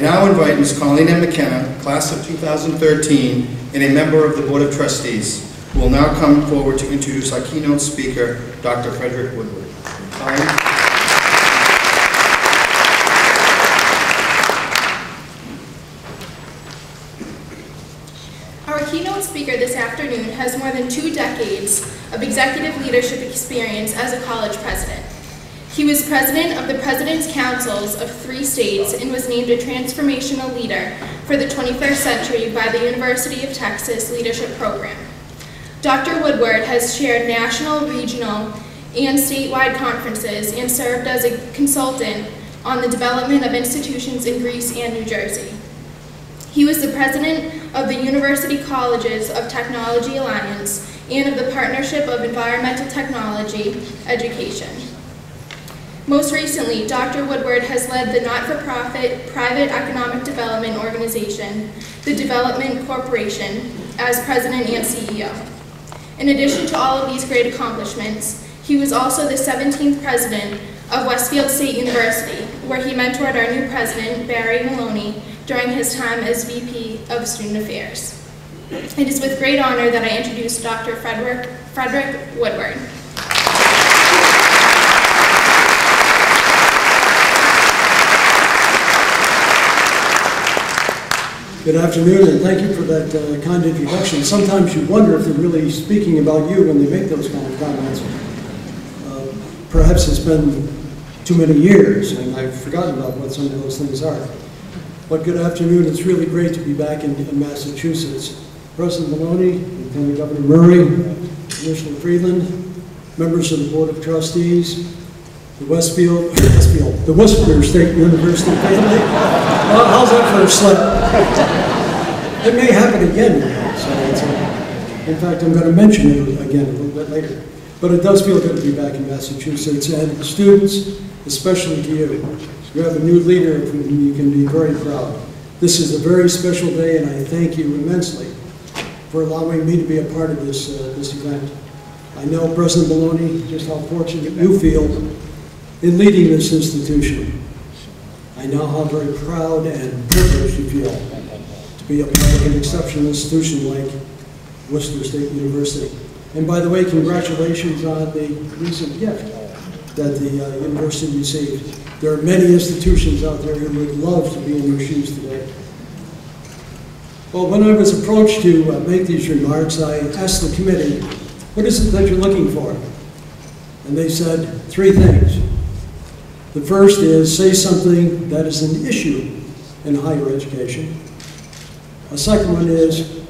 now invite Ms. Colleen M. McKenna, class of 2013, and a member of the Board of Trustees, who will now come forward to introduce our keynote speaker, Dr. Frederick Woodward. Colleen. Our keynote speaker this afternoon has more than 2 decades of executive leadership experience as a college president. He was president of the President's Councils of 3 states and was named a transformational leader for the 21st century by the University of Texas Leadership Program. Dr. Woodward has chaired national, regional, and statewide conferences and served as a consultant on the development of institutions in Greece and New Jersey. He was the president of the University Colleges of Technology Alliance and of the Partnership of Environmental Technology Education. Most recently, Dr. Woodward has led the not-for-profit private economic development organization, the Development Corporation, as president and CEO. In addition to all of these great accomplishments, he was also the 17th president of Westfield State University, where he mentored our new president, Barry Maloney, during his time as VP of Student Affairs. It is with great honor that I introduce Dr. Frederick Woodward. Good afternoon, and thank you for that kind introduction. Sometimes you wonder if they're really speaking about you when they make those kind of comments. Perhaps it's been too many years, and I've forgotten about what some of those things are. But good afternoon. It's really great to be back in Massachusetts. President Maloney, Lieutenant Governor Murray, Commissioner Freeland, members of the Board of Trustees, the Worcester State University family. How's that for a slip? It may happen again. So in fact, I'm going to mention it again a little bit later. But it does feel good to be back in Massachusetts, and students, especially to you. You have a new leader of whom you can be very proud. This is a very special day, and I thank you immensely for allowing me to be a part of this event. I know, President Maloney, just how fortunate you feel in leading this institution. I know how very proud and privileged you feel to be a part of an exceptional institution like Worcester State University. And by the way, congratulations on the recent gift that the university received. There are many institutions out there who would love to be in your shoes today. Well, when I was approached to make these remarks, I asked the committee, what is it that you're looking for? And they said 3 things. The first is say something that is an issue in higher education. A second one is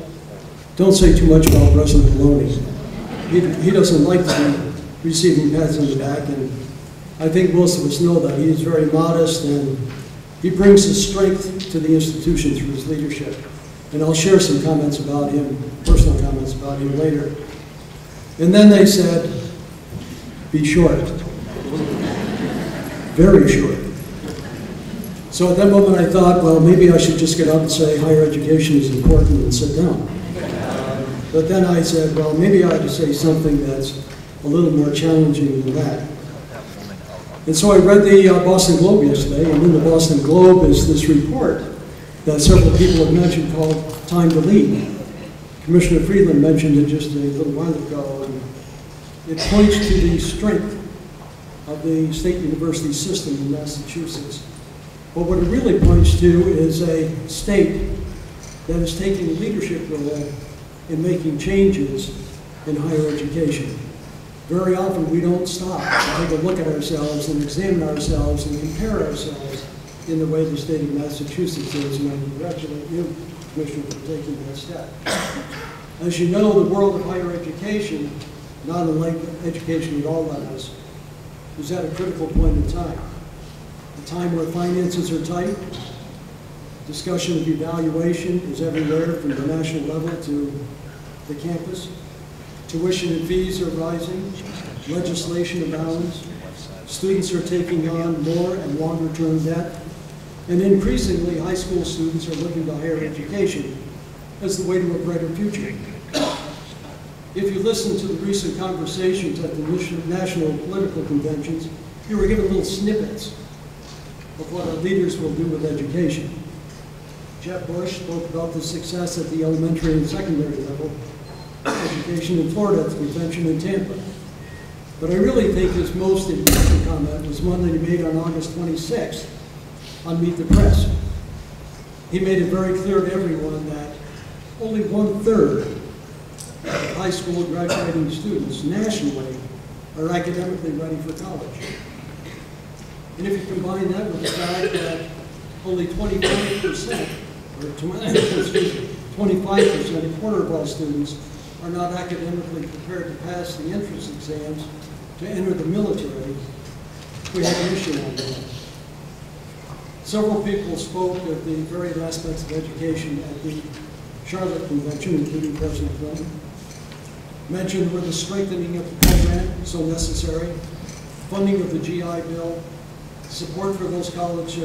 don't say too much about President Maloney. He doesn't like to be receiving pats on the back, and I think most of us know that. He is very modest, and he brings his strength to the institution through his leadership. And I'll share some comments about him, personal comments about him later. And then they said, be short. Very short. So at that moment I thought, well, maybe I should just get up and say higher education is important and sit down. But then I said, well, maybe I ought to say something that's a little more challenging than that. And so I read the Boston Globe yesterday, and in the Boston Globe is this report that several people have mentioned called Time to Lead. Commissioner Freeland mentioned it just a little while ago, and it points to the strength of the state university system in Massachusetts. But what it really points to is a state that is taking a leadership role in making changes in higher education. Very often we don't stop to take a look at ourselves and examine ourselves and compare ourselves in the way the state of Massachusetts is, and I congratulate you, Commissioner, for taking that step. As you know, the world of higher education, not unlike education at all levels, is at a critical point in time. A time where finances are tight, discussion of evaluation is everywhere from the national level to the campus. Tuition and fees are rising, legislation abounds, students are taking on more and longer-term debt, and increasingly high school students are looking to higher education as the way to a brighter future. If you listen to the recent conversations at the national political conventions, you were given little snippets of what our leaders will do with education. Jeb Bush spoke about the success at the elementary and secondary level education in Florida at the convention in Tampa. But I really think his most important comment was one that he made on August 26th on Meet the Press. He made it very clear to everyone that only 1/3 of high school graduating students nationally are academically ready for college. And if you combine that with the fact that only 25%, or 25%, a quarter of all students, are not academically prepared to pass the entrance exams to enter the military, we have an issue on that. Several people spoke of the varied aspects of education at the Charlotte Convention, including President Clinton. Mentioned were the strengthening of the program, so necessary, funding of the GI Bill, support for those college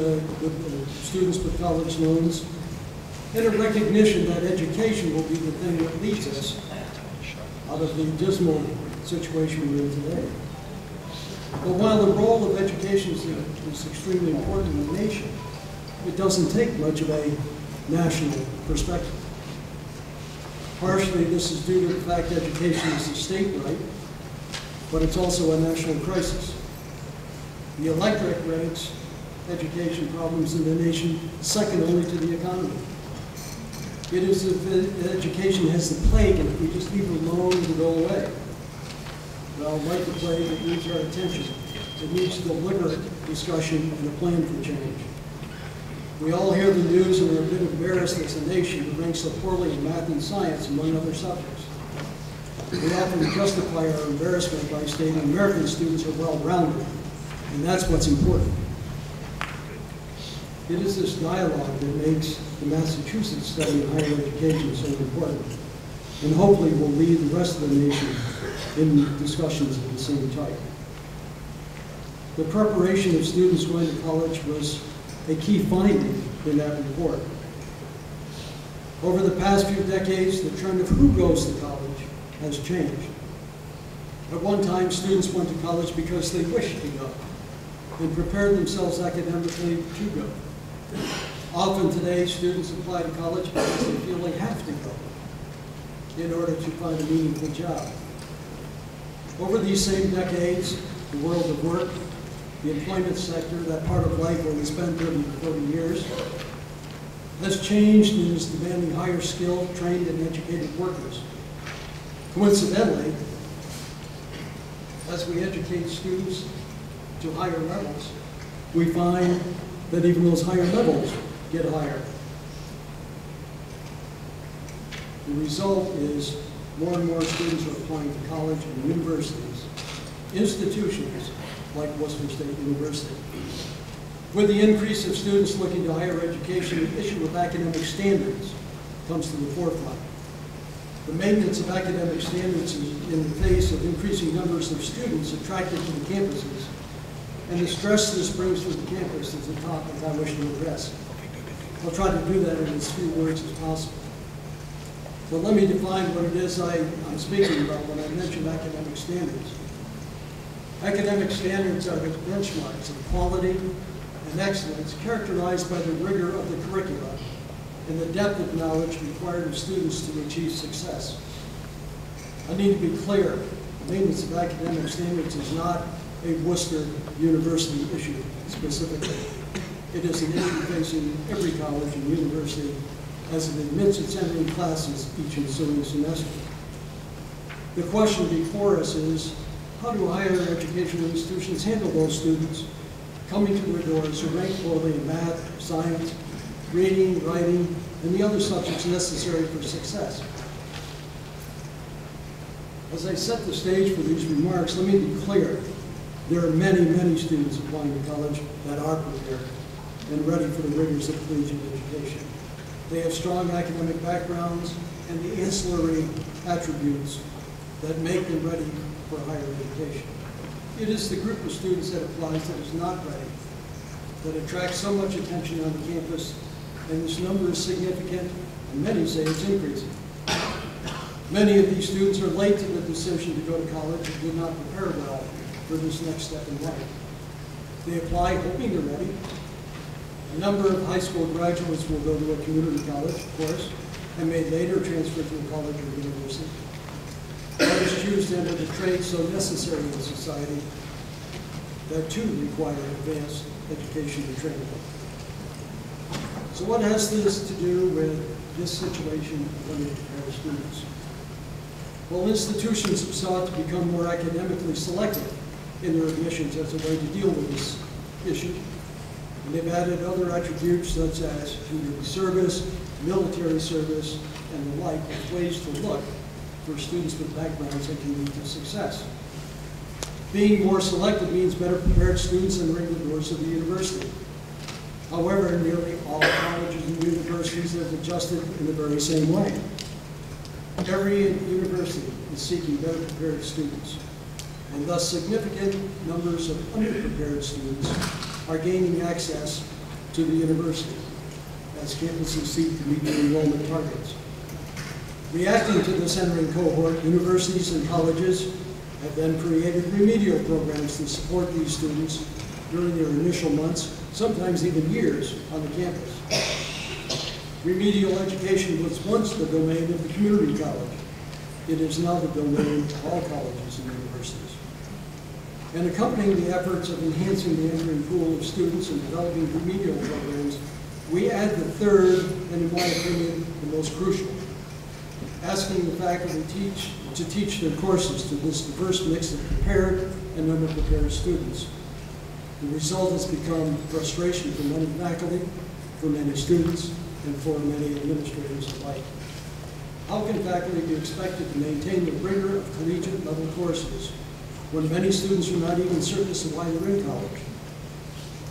students with college loans, and a recognition that education will be the thing that leads us out of the dismal situation we're in today. But while the role of education is extremely important in the nation, it doesn't take much of a national perspective. Partially, this is due to the fact that education is a state right, but it's also a national crisis. The electorate ranks education problems in the nation second only to the economy. It is if education has the plague, and if we just leave it alone, it will go away. Well, like the plague, it needs our attention. It needs deliberate discussion and a plan for change. We all hear the news and are a bit embarrassed as a nation who ranks so poorly in math and science, among other subjects. We often justify our embarrassment by stating American students are well-rounded, and that's what's important. It is this dialogue that makes the Massachusetts study in higher education so important, and hopefully will lead the rest of the nation in discussions of the same type. The preparation of students going to college was a key finding in that report. Over the past few decades, the trend of who goes to college has changed. At one time, students went to college because they wished to go and prepared themselves academically to go. Often today, students apply to college because they feel they have to go in order to find a meaningful job. Over these same decades, the world of work, the employment sector, that part of life where we spend 30 to 40 years, has changed and is demanding higher skilled, trained, and educated workers. Coincidentally, as we educate students to higher levels, we find that even those higher levels get higher. The result is more and more students are applying to college and universities, institutions like Worcester State University. With the increase of students looking to higher education, the issue of academic standards comes to the forefront. The maintenance of academic standards is in the face of increasing numbers of students attracted to the campuses, and the stress this brings to the campus is a topic I wish to address. I'll try to do that in as few words as possible. But let me define what it is I'm speaking about when I mention academic standards. Academic standards are the benchmarks of quality and excellence characterized by the rigor of the curricula and the depth of knowledge required of students to achieve success. I need to be clear, maintenance of academic standards is not a Worcester University issue specifically. It is an issue facing every college and university as it admits its entering classes each ensuing semester. The question before us is, how do higher educational institutions handle those students coming to their doors who rank poorly in math, science, reading, writing, and the other subjects necessary for success? As I set the stage for these remarks, let me be clear. There are many, many students applying to college that are prepared and ready for the rigors of collegiate education. They have strong academic backgrounds and the ancillary attributes that make them ready for higher education. It is the group of students that applies that is not ready that attracts so much attention on the campus, and this number is significant, and many say it's increasing. Many of these students are late to the decision to go to college and did not prepare well for this next step in life. They apply hoping they're ready, A number of high school graduates will go to a community college, of course, and may later transfer to a college or university. Others choose to enter the trades so necessary in society that too require advanced education and training. So what has this to do with this situation of underprepared students? Well, institutions have sought to become more academically selective in their admissions as a way to deal with this issue. And they've added other attributes such as community service, military service, and the like as ways to look for students with backgrounds that can lead to success. Being more selective means better prepared students entering the doors of the university. However, nearly all colleges and universities have adjusted in the very same way. Every university is seeking better prepared students, and thus significant numbers of underprepared students are gaining access to the university as campuses seek to meet their enrollment targets. Reacting to this entering cohort, universities and colleges have then created remedial programs to support these students during their initial months, sometimes even years, on the campus. Remedial education was once the domain of the community college. It is now the domain of all colleges and universities. And accompanying the efforts of enhancing the entering pool of students and developing remedial programs, we add the third, and in my opinion, the most crucial, asking the faculty to teach their courses to this diverse mix of prepared and underprepared students. The result has become frustration for many faculty, for many students, and for many administrators alike. How can faculty be expected to maintain the rigor of collegiate level courses when many students are not even certain as to why they're in college?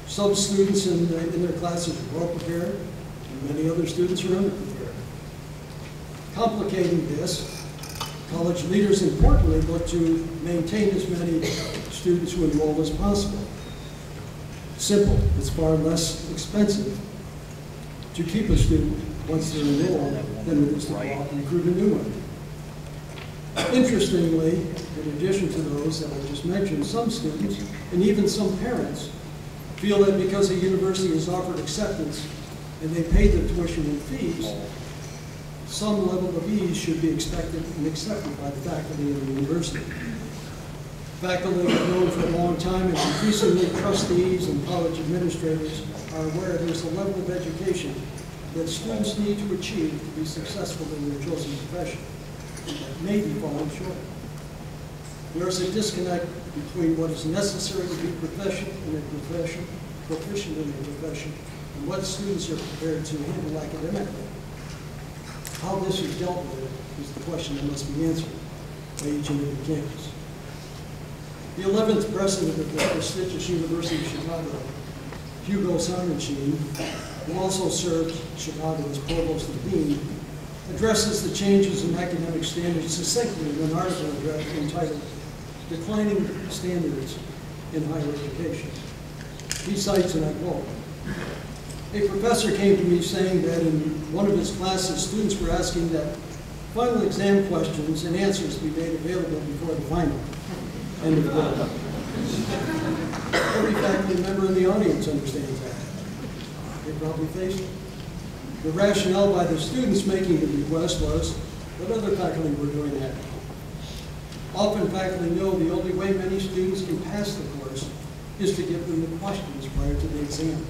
Some students in their classes are well prepared, and many other students are underprepared. Complicating this, college leaders importantly look to maintain as many students who enroll as possible. Simple, it's far less expensive to keep a student once they're enrolled than it is to go out and recruit a new one. Interestingly, in addition to those that I just mentioned, some students and even some parents feel that because a university has offered acceptance and they pay the tuition and fees, some level of ease should be expected and accepted by the faculty of the university. Faculty have known for a long time, and increasingly trustees and college administrators are aware there's a level of education that students need to achieve to be successful in their chosen profession that may be falling short. There is a disconnect between what is necessary to be proficient in a profession, and what students are prepared to handle academically. How this is dealt with is the question that must be answered by each and every campus. The 11th president of the prestigious University of Chicago, Hugo Sarnacin, who also served Chicago as provost and dean, addresses the changes in academic standards succinctly in an article entitled "Declining Standards in Higher Education." He cites, and I quote, "A professor came to me saying that in one of his classes, students were asking that final exam questions and answers be made available before the final." End of quote. Every faculty member in the audience understands that. They probably faced it. The rationale by the students making the request was that other faculty were doing that. Often faculty know the only way many students can pass the course is to give them the questions prior to the exam.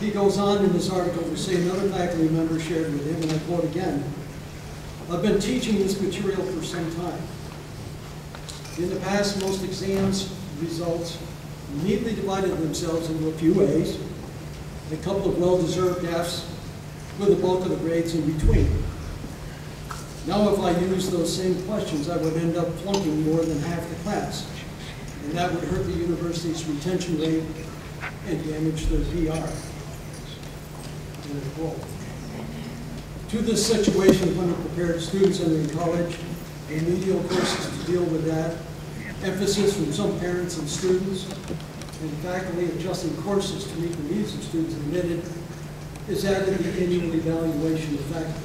He goes on in this article to say another faculty member shared with him, and I quote again, "I've been teaching this material for some time. In the past, most exams results neatly divided themselves into a few A's, a couple of well-deserved F's, with the bulk of the grades in between. Now, if I use those same questions, I would end up flunking more than half the class, and that would hurt the university's retention rate and damage their PR." End of quote. To this situation of underprepared students entering college, remedial courses to deal with that, emphasis from some parents and students, and faculty adjusting courses to meet the needs of students admitted, is added the annual evaluation of faculty.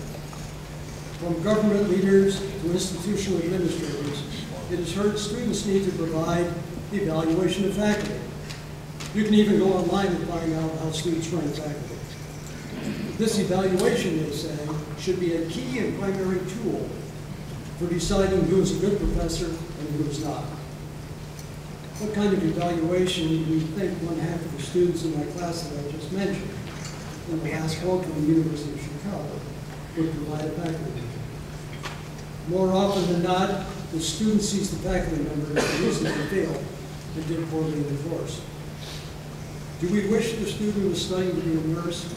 From government leaders to institutional administrators, it is heard students need to provide the evaluation of faculty. You can even go online and find out how students rank faculty. This evaluation, they say, should be a key and primary tool for deciding who is a good professor and who is not. What kind of evaluation do you think one half of the students in my class that I just mentioned in the last quote from the University of Chicago would provide a faculty member? More often than not, the student sees the faculty member as the reason they failed and did poorly in the course. Do we wish the student who was studying to be a nurse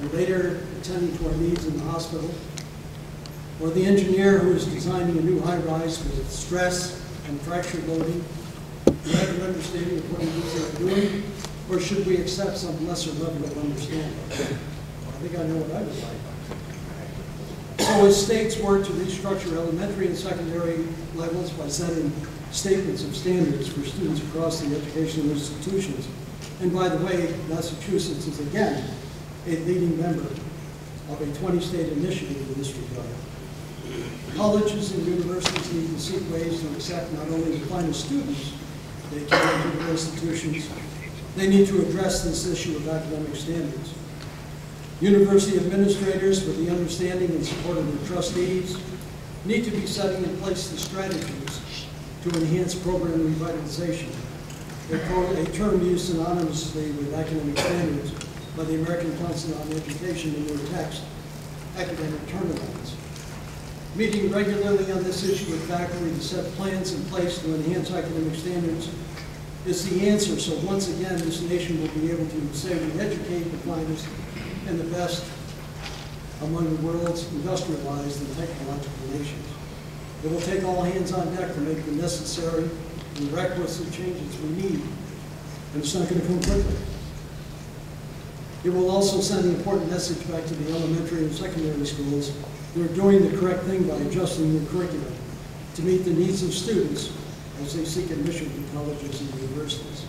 and later attending to our needs in the hospital, or the engineer who is designing a new high-rise with stress and fracture loading? Do we have an understanding of what it is they're doing, or should we accept some lesser level of understanding? I think I know what I would like. So as states work to restructure elementary and secondary levels by setting statements of standards for students across the educational institutions, and by the way, Massachusetts is again a leading member of a 20-state initiative in this regard. Colleges and universities need to seek ways to accept not only the finest students they can into their institutions, they need to address this issue of academic standards. University administrators, with the understanding and support of their trustees, need to be setting in place the strategies to enhance program revitalization, a term used synonymously with academic standards by the American Council on Education in their text, academic turnarounds. Meeting regularly on this issue with faculty to set plans in place to enhance academic standards is the answer. So once again, this nation will be able to say we educate the finest and the best among the world's industrialized and technological nations. It will take all hands on deck to make the necessary and requisite changes we need, and it's not going to come quickly. It will also send an important message back to the elementary and secondary schools. They're doing the correct thing by adjusting their curriculum to meet the needs of students as they seek admission to colleges and universities.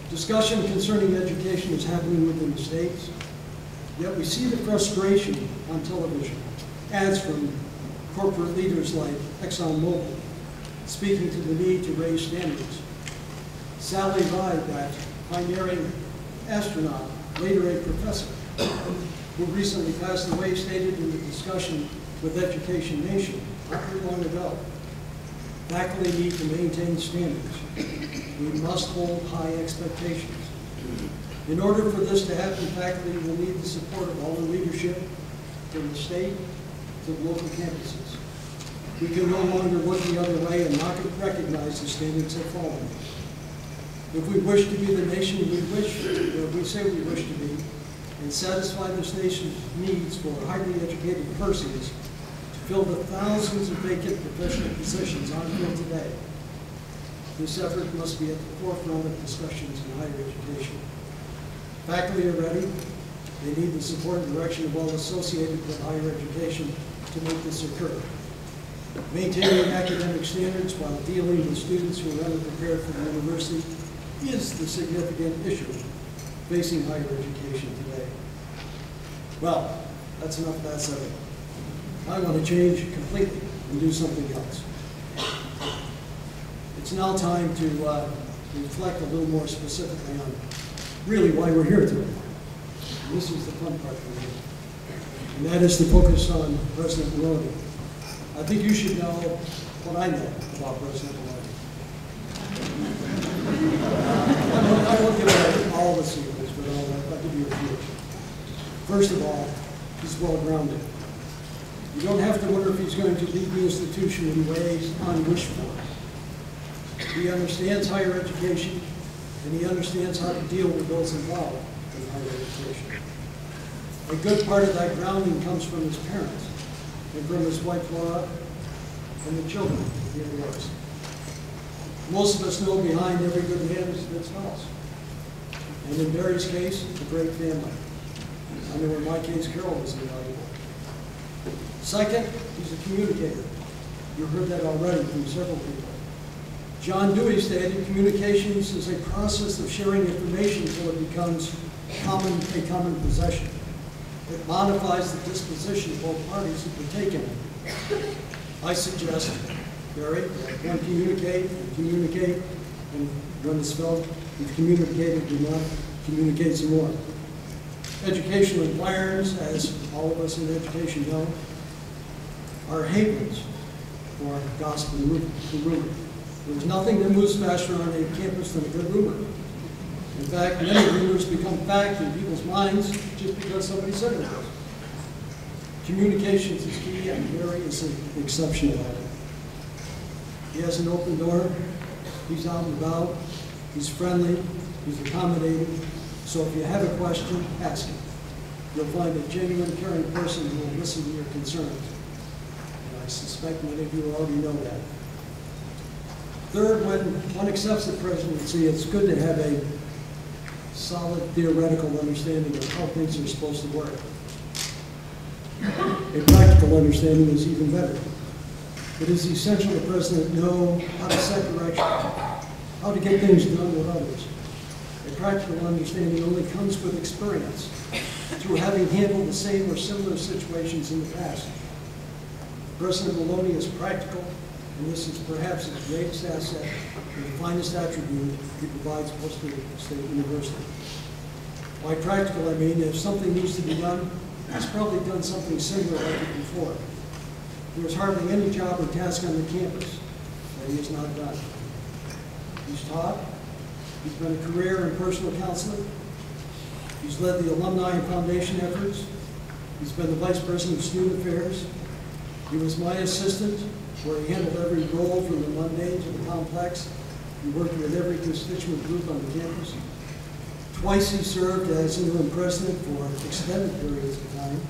Discussion concerning education is happening within the states, yet we see the frustration on television, ads from corporate leaders like ExxonMobil speaking to the need to raise standards. Sally Ride, that pioneering astronaut, later a professor, who recently passed away, stated in the discussion with Education Nation not too long ago, faculty need to maintain standards. We must hold high expectations. In order for this to happen, faculty will need the support of all the leadership from the state to the local campuses. We can no longer look the other way and not recognize the standards that fall. If we wish to be the nation we say we wish to be, and satisfy this nation's needs for highly educated persons to fill the thousands of vacant professional positions on field today, this effort must be at the forefront of discussions in higher education. Faculty are ready. They need the support and direction of all associated with higher education to make this occur. Maintaining academic standards while dealing with students who are underprepared for the university is the significant issue facing higher education today. Well, that's enough of that subject. I want to change completely and do something else. It's now time to reflect a little more specifically on really why we're here today. And this is the fun part for me. And that is to focus on President Maloney. I think you should know what I know about President Maloney. I won't give away all the secrets, but I'll give you a few. First of all, he's well-grounded. You don't have to wonder if he's going to lead the institution in ways unwished for. He understands higher education, and he understands how to deal with those involved in higher education. A good part of that grounding comes from his parents, and from his wife Laura, and the children he raised. Most of us know behind every good man is a good spouse. And in Barry's case, it's a great family. I know in my case, Carol was invaluable. Second, he's a communicator. You heard that already from several people. John Dewey stated communications is a process of sharing information until it becomes a common possession. It modifies the disposition of both parties who partake in it. I suggest, Barry, that one communicate, and Rumsfeld. We've communicated enough, communicate some more. Educational environments, as all of us in education know, are havens for gospel and rumor. There's nothing that moves faster on a campus than a good rumor. In fact, many rumors become fact in people's minds just because somebody said it was. Communications is key, and Barry is exceptional at it. He has an open door, he's out and about, he's friendly, he's accommodating, so if you have a question, ask him. You'll find a genuine, caring person who will listen to your concerns. And I suspect many of you already know that. Third, when one accepts the presidency, it's good to have a solid theoretical understanding of how things are supposed to work. A practical understanding is even better. It is essential the president know how to set direction, how to get things done with others. A practical understanding only comes with experience, through having handled the same or similar situations in the past. President Maloney is practical, and this is perhaps his greatest asset and the finest attribute he provides Worcester State University. By practical, I mean if something needs to be done, he's probably done something similar like it before. There is hardly any job or task on the campus that he has not done. He's taught, he's been a career and personal counselor, he's led the alumni and foundation efforts, he's been the vice president of student affairs, he was my assistant, where he handled every role from the mundane to the complex. He worked with every constituent group on the campus. Twice he served as interim president for extended periods of time.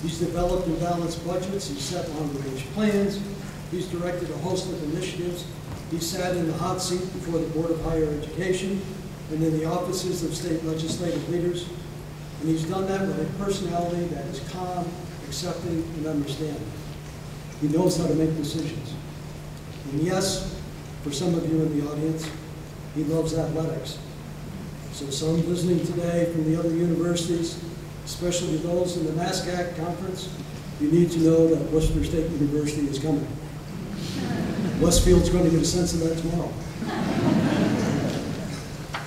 He's developed and balanced budgets, he's set long-range plans, he's directed a host of initiatives, he sat in the hot seat before the Board of Higher Education and in the offices of state legislative leaders, and he's done that with a personality that is calm, accepting, and understanding. He knows how to make decisions. And yes, for some of you in the audience, he loves athletics. So some listening today from the other universities, especially those in the NASCAC conference, you need to know that Worcester State University is coming. Westfield's going to get a sense of that tomorrow.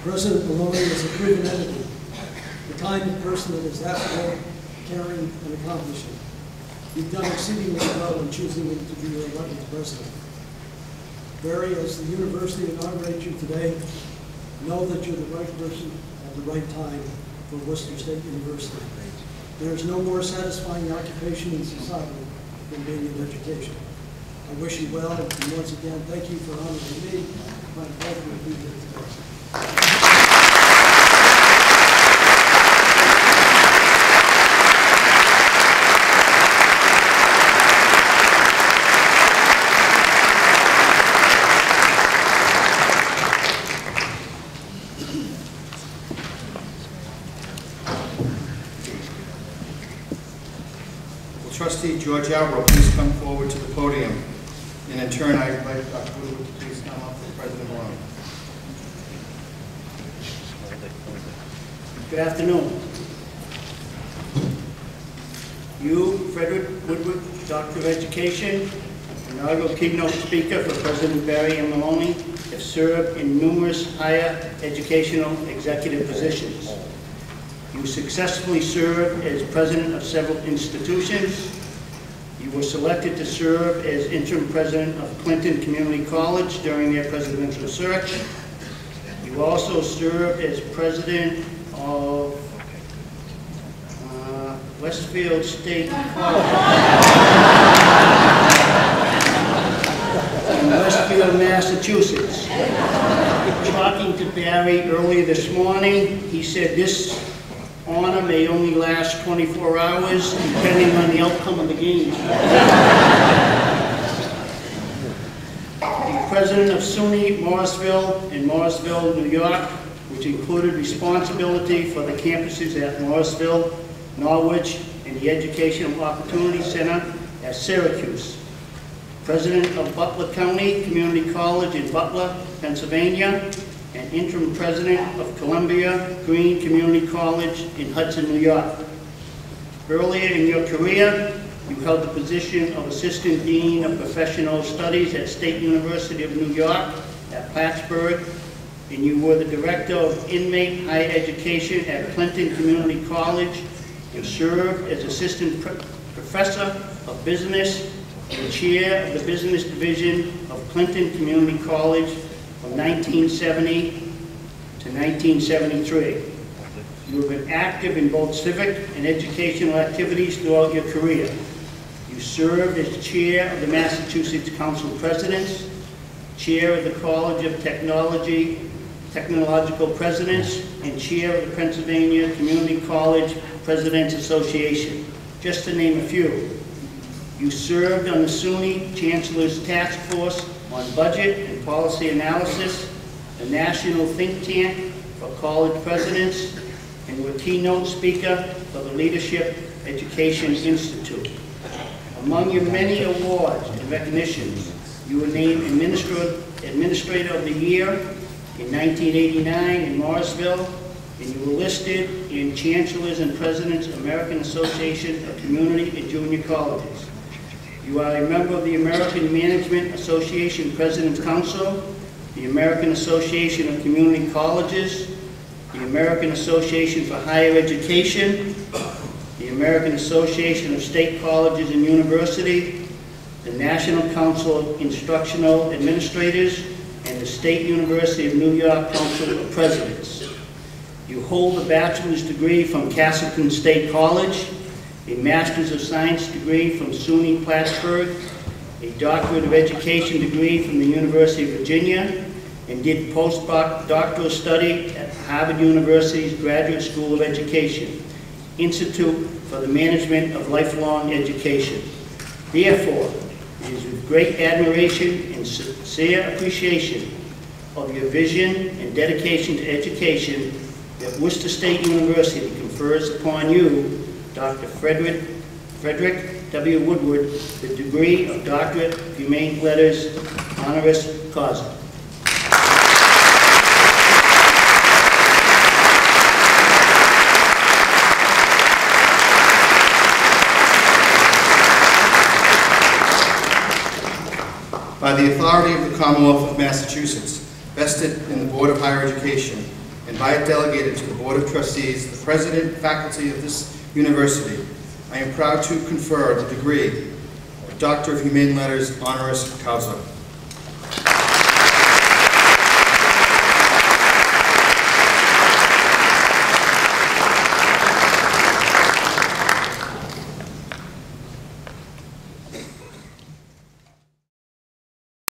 President Maloney is a proven entity, the kind of person that is affable, caring, and accomplishing. You've done exceedingly well in choosing him to be your 11th president. Barry, as the university inaugurates you today, know that you're the right person at the right time for Worcester State University. There's no more satisfying occupation in society than being in education. I wish you well, and once again, thank you for honoring me. My pleasure to be here today. Trustee George Albro, please come forward to the podium. And in turn, I invite Dr. Woodward to please come up for President Maloney. Good afternoon. You, Frederick Woodward, Doctor of Education, Inaugural Keynote Speaker for President Barry M. Maloney, have served in numerous higher educational executive positions. You successfully served as president of several institutions. You were selected to serve as interim president of Clinton Community College during their presidential search. You also served as president of Westfield State College in Westfield, Massachusetts. Talking to Barry earlier this morning, he said this honor may only last 24 hours, depending on the outcome of the game. The president of SUNY Morrisville in Morrisville, New York, which included responsibility for the campuses at Morrisville, Norwich, and the Educational Opportunity Center at Syracuse. President of Butler County Community College in Butler, Pennsylvania, and interim president of Columbia Green Community College in Hudson, New York. Earlier in your career, you held the position of Assistant Dean of Professional Studies at State University of New York at Plattsburgh, and you were the Director of Inmate Higher Education at Clinton Community College. You served as Assistant Professor of Business and Chair of the Business Division of Clinton Community College from 1970 to 1973. You have been active in both civic and educational activities throughout your career. You served as Chair of the Massachusetts Council of Presidents, Chair of the College of Technological Presidents, and Chair of the Pennsylvania Community College Presidents Association, just to name a few. You served on the SUNY Chancellor's Task Force on Budget and Policy Analysis, the national think tank for college presidents, and were keynote speaker for the Leadership Education Institute. Among your many awards and recognitions, you were named Administrator of the Year in 1989 in Morrisville, and you were listed in Chancellors and Presidents American Association of Community and Junior Colleges. You are a member of the American Management Association President's Council, the American Association of Community Colleges, the American Association for Higher Education, the American Association of State Colleges and Universities, the National Council of Instructional Administrators, and the State University of New York Council of Presidents. You hold a bachelor's degree from Castleton State College, a Master's of Science degree from SUNY Plattsburgh, a Doctorate of Education degree from the University of Virginia, and did postdoctoral study at Harvard University's Graduate School of Education, Institute for the Management of Lifelong Education. Therefore, it is with great admiration and sincere appreciation of your vision and dedication to education that Worcester State University confers upon you, Dr. Frederick W. Woodward, the degree of Doctor of Humane Letters, Honoris Causa. By the authority of the Commonwealth of Massachusetts, vested in the Board of Higher Education, and by it delegated to the Board of Trustees, the President and faculty of this university, I am proud to confer the degree of Doctor of Humane Letters, Honoris Causa.